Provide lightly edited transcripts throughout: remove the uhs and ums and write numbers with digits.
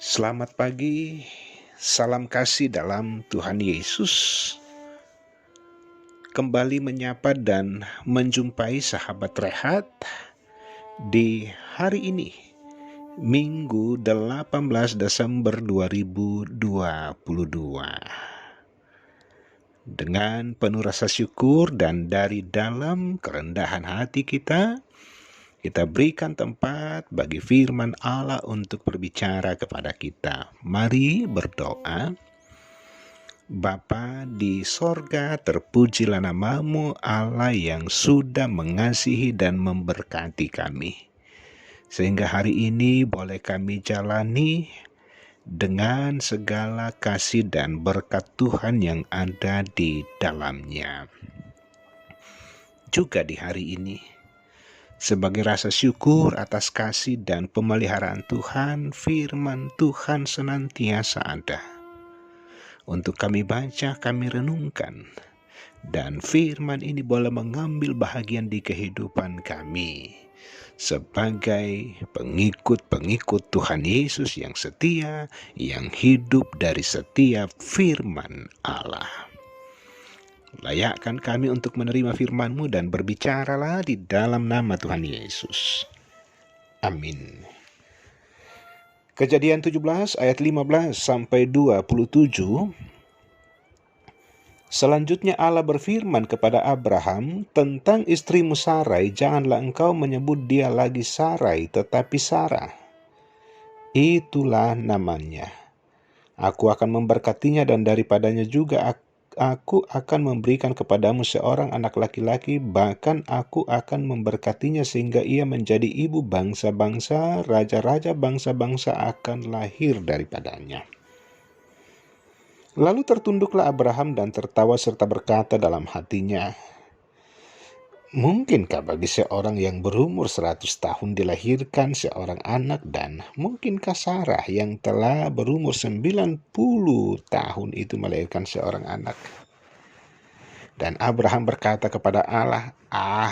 Selamat pagi, salam kasih dalam Tuhan Yesus. Kembali menyapa dan menjumpai sahabat rehat di hari ini, Minggu 18 Desember 2022. Dengan penuh rasa syukur dan dari dalam kerendahan hati kita berikan tempat bagi firman Allah untuk berbicara kepada kita. Mari berdoa. Bapa di sorga, terpujilah namamu Allah yang sudah mengasihi dan memberkati kami. Sehingga hari ini boleh kami jalani dengan segala kasih dan berkat Tuhan yang ada di dalamnya. Juga di hari ini, sebagai rasa syukur atas kasih dan pemeliharaan Tuhan, firman Tuhan senantiasa ada. Untuk kami baca, kami renungkan, dan firman ini boleh mengambil bahagian di kehidupan kami sebagai pengikut-pengikut Tuhan Yesus yang setia, yang hidup dari setiap firman Allah. Layakkan kami untuk menerima firman-Mu dan berbicaralah di dalam nama Tuhan Yesus. Amin. Kejadian 17 ayat 15 sampai 27. Selanjutnya Allah berfirman kepada Abraham tentang istrimu Sarai, janganlah engkau menyebut dia lagi Sarai tetapi Sarah. Itulah namanya. Aku akan memberkatinya dan daripadanya juga aku akan memberikan kepadamu seorang anak laki-laki, bahkan aku akan memberkatinya sehingga ia menjadi ibu bangsa-bangsa, raja-raja bangsa-bangsa akan lahir daripadanya. Lalu tertunduklah Abraham dan tertawa serta berkata dalam hatinya, mungkinkah bagi seorang yang berumur 100 tahun dilahirkan seorang anak, dan mungkinkah Sarah yang telah berumur 90 tahun itu melahirkan seorang anak? Dan Abraham berkata kepada Allah,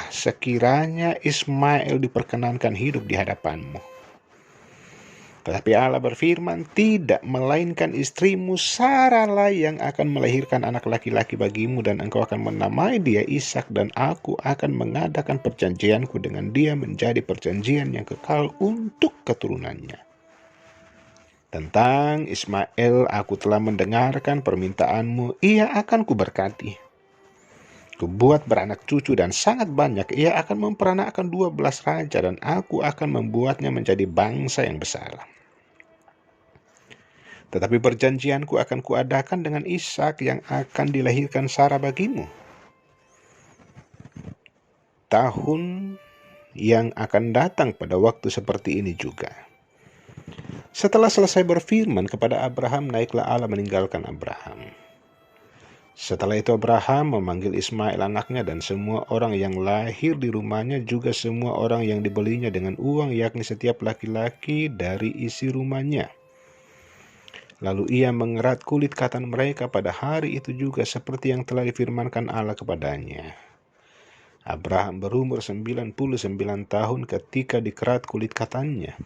sekiranya Ismail diperkenankan hidup di hadapanmu. Tetapi Allah berfirman, tidak, melainkan istrimu Sarah lah yang akan melahirkan anak laki-laki bagimu, dan engkau akan menamai dia Ishak, dan aku akan mengadakan perjanjianku dengan dia menjadi perjanjian yang kekal untuk keturunannya. Tentang Ismail, aku telah mendengarkan permintaanmu, ia akan kuberkati. Kubuat beranak cucu dan sangat banyak, ia akan memperanakkan 12 raja, dan aku akan membuatnya menjadi bangsa yang besar. Tetapi perjanjianku akan kuadakan dengan Ishak yang akan dilahirkan Sarah bagimu. Tahun yang akan datang pada waktu seperti ini juga. Setelah selesai berfirman kepada Abraham, naiklah Allah meninggalkan Abraham. Setelah itu Abraham memanggil Ismail anaknya dan semua orang yang lahir di rumahnya, juga semua orang yang dibelinya dengan uang, yakni setiap laki-laki dari isi rumahnya. Lalu ia mengerat kulit katan mereka pada hari itu juga seperti yang telah difirmankan Allah kepadanya. Abraham berumur 99 tahun ketika dikerat kulit katannya.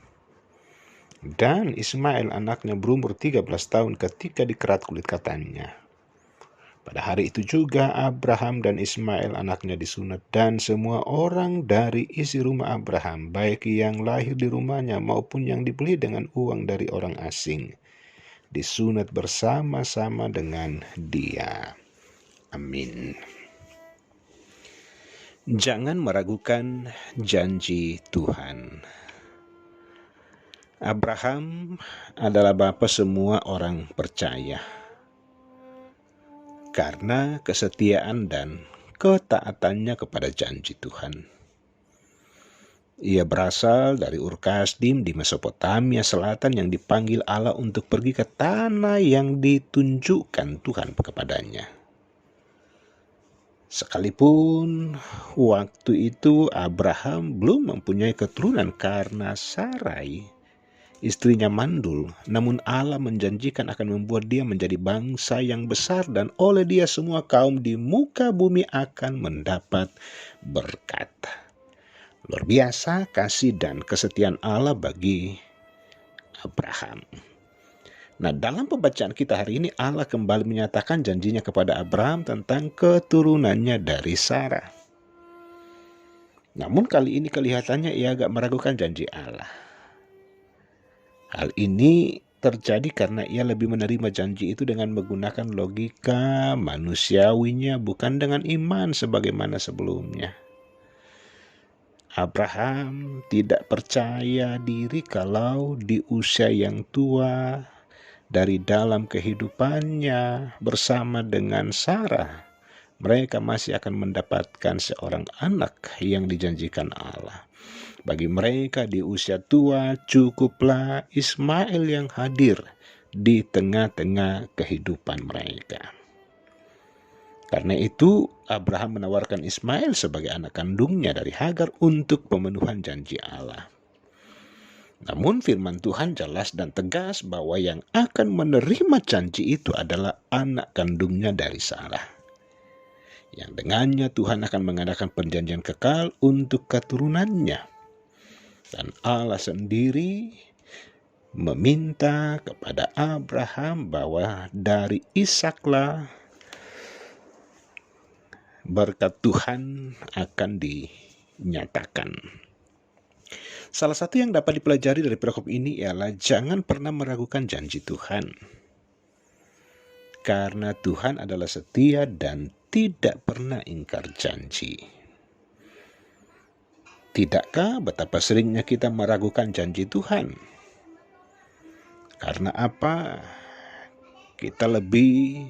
Dan Ismail anaknya berumur 13 tahun ketika dikerat kulit katannya. Pada hari itu juga Abraham dan Ismail anaknya disunat, dan semua orang dari isi rumah Abraham, baik yang lahir di rumahnya maupun yang dibeli dengan uang dari orang asing, disunat bersama-sama dengan dia. Amin. Jangan meragukan janji Tuhan. Abraham adalah bapa semua orang percaya karena kesetiaan dan ketaatannya kepada janji Tuhan. Ia berasal dari Ur Kasdim di Mesopotamia Selatan yang dipanggil Allah untuk pergi ke tanah yang ditunjukkan Tuhan kepadanya. Sekalipun waktu itu Abraham belum mempunyai keturunan karena Sarai, istrinya mandul, namun Allah menjanjikan akan membuat dia menjadi bangsa yang besar, dan oleh dia semua kaum di muka bumi akan mendapat berkat. Luar biasa kasih dan kesetiaan Allah bagi Abraham. Nah, dalam pembacaan kita hari ini Allah kembali menyatakan janjinya kepada Abraham tentang keturunannya dari Sarah. Namun kali ini kelihatannya ia agak meragukan janji Allah. Hal ini terjadi karena ia lebih menerima janji itu dengan menggunakan logika manusiawinya, bukan dengan iman sebagaimana sebelumnya. Abraham tidak percaya diri kalau di usia yang tua, dari dalam kehidupannya bersama dengan Sarah, mereka masih akan mendapatkan seorang anak yang dijanjikan Allah. Bagi mereka di usia tua, cukuplah Ismail yang hadir di tengah-tengah kehidupan mereka. Karena itu, Abraham menawarkan Ismail sebagai anak kandungnya dari Hagar untuk pemenuhan janji Allah. Namun firman Tuhan jelas dan tegas bahwa yang akan menerima janji itu adalah anak kandungnya dari Sarah, yang dengannya Tuhan akan mengadakan perjanjian kekal untuk keturunannya. Dan Allah sendiri meminta kepada Abraham bahwa dari Ishaklah berkat Tuhan akan dinyatakan. Salah satu yang dapat dipelajari dari perikop ini ialah jangan pernah meragukan janji Tuhan. Karena Tuhan adalah setia dan tidak pernah ingkar janji. Tidakkah betapa seringnya kita meragukan janji Tuhan? Karena apa? Kita lebih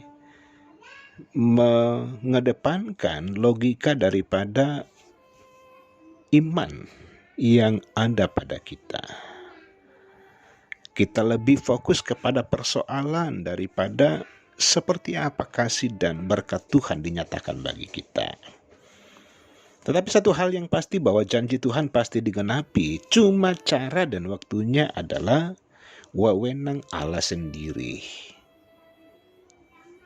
mengedepankan logika daripada iman yang ada pada kita. Kita lebih fokus kepada persoalan daripada seperti apa kasih dan berkat Tuhan dinyatakan bagi kita. Tetapi satu hal yang pasti bahwa janji Tuhan pasti digenapi, cuma cara dan waktunya adalah wewenang Allah sendiri.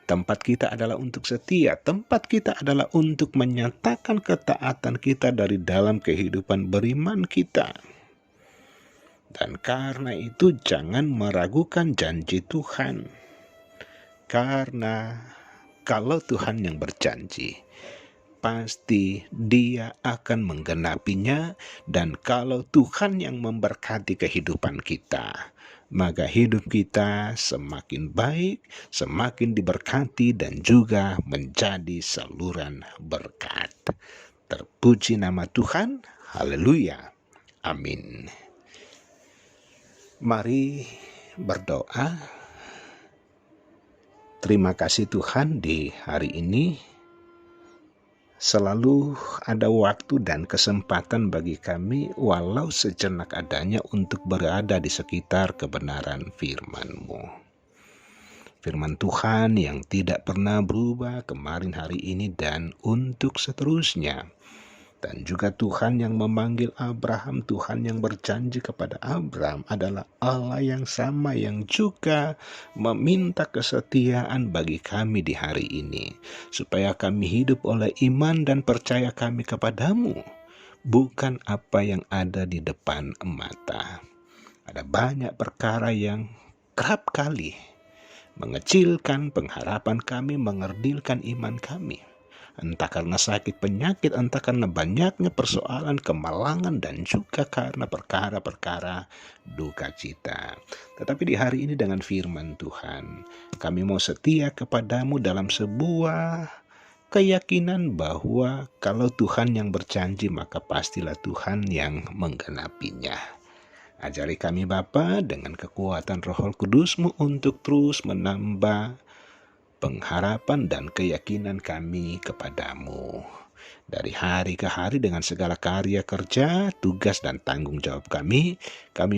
Tempat kita adalah untuk setia, tempat kita adalah untuk menyatakan ketaatan kita dari dalam kehidupan beriman kita. Dan karena itu jangan meragukan janji Tuhan. Karena kalau Tuhan yang berjanji, pasti Dia akan menggenapinya. Dan kalau Tuhan yang memberkati kehidupan kita, maka hidup kita semakin baik, semakin diberkati dan juga menjadi saluran berkat. Terpuji nama Tuhan, haleluya, amin. Mari berdoa. Terima kasih Tuhan, di hari ini selalu ada waktu dan kesempatan bagi kami walau sejenak adanya untuk berada di sekitar kebenaran firman-Mu. Firman Tuhan yang tidak pernah berubah kemarin, hari ini, dan untuk seterusnya. Dan juga Tuhan yang memanggil Abraham, Tuhan yang berjanji kepada Abraham adalah Allah yang sama yang juga meminta kesetiaan bagi kami di hari ini. Supaya kami hidup oleh iman dan percaya kami kepadamu, bukan apa yang ada di depan mata. Ada banyak perkara yang kerap kali mengecilkan pengharapan kami, mengerdilkan iman kami. Entah karena sakit penyakit, entah karena banyaknya persoalan, kemalangan, dan juga karena perkara-perkara duka cita. Tetapi di hari ini dengan firman Tuhan, kami mau setia kepadamu dalam sebuah keyakinan bahwa kalau Tuhan yang berjanji, maka pastilah Tuhan yang menggenapinya. Ajari kami Bapa dengan kekuatan Roh Kudus-Mu untuk terus menambah pengharapan dan keyakinan kami kepadamu. Dari hari ke hari dengan segala karya kerja, tugas dan tanggung jawab kami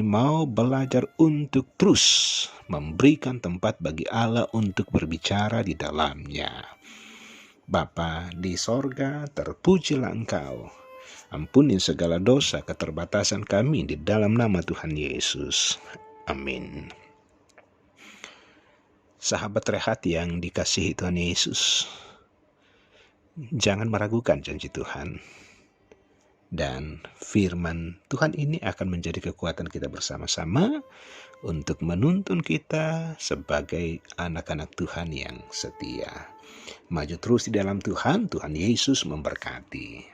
mau belajar untuk terus memberikan tempat bagi Allah untuk berbicara di dalamnya. Bapa di sorga, terpujilah Engkau. Ampuni segala dosa keterbatasan kami di dalam nama Tuhan Yesus. Amin. Sahabat Rehat yang dikasihi Tuhan Yesus, jangan meragukan janji Tuhan. Dan firman Tuhan ini akan menjadi kekuatan kita bersama-sama untuk menuntun kita sebagai anak-anak Tuhan yang setia. Maju terus di dalam Tuhan, Tuhan Yesus memberkati.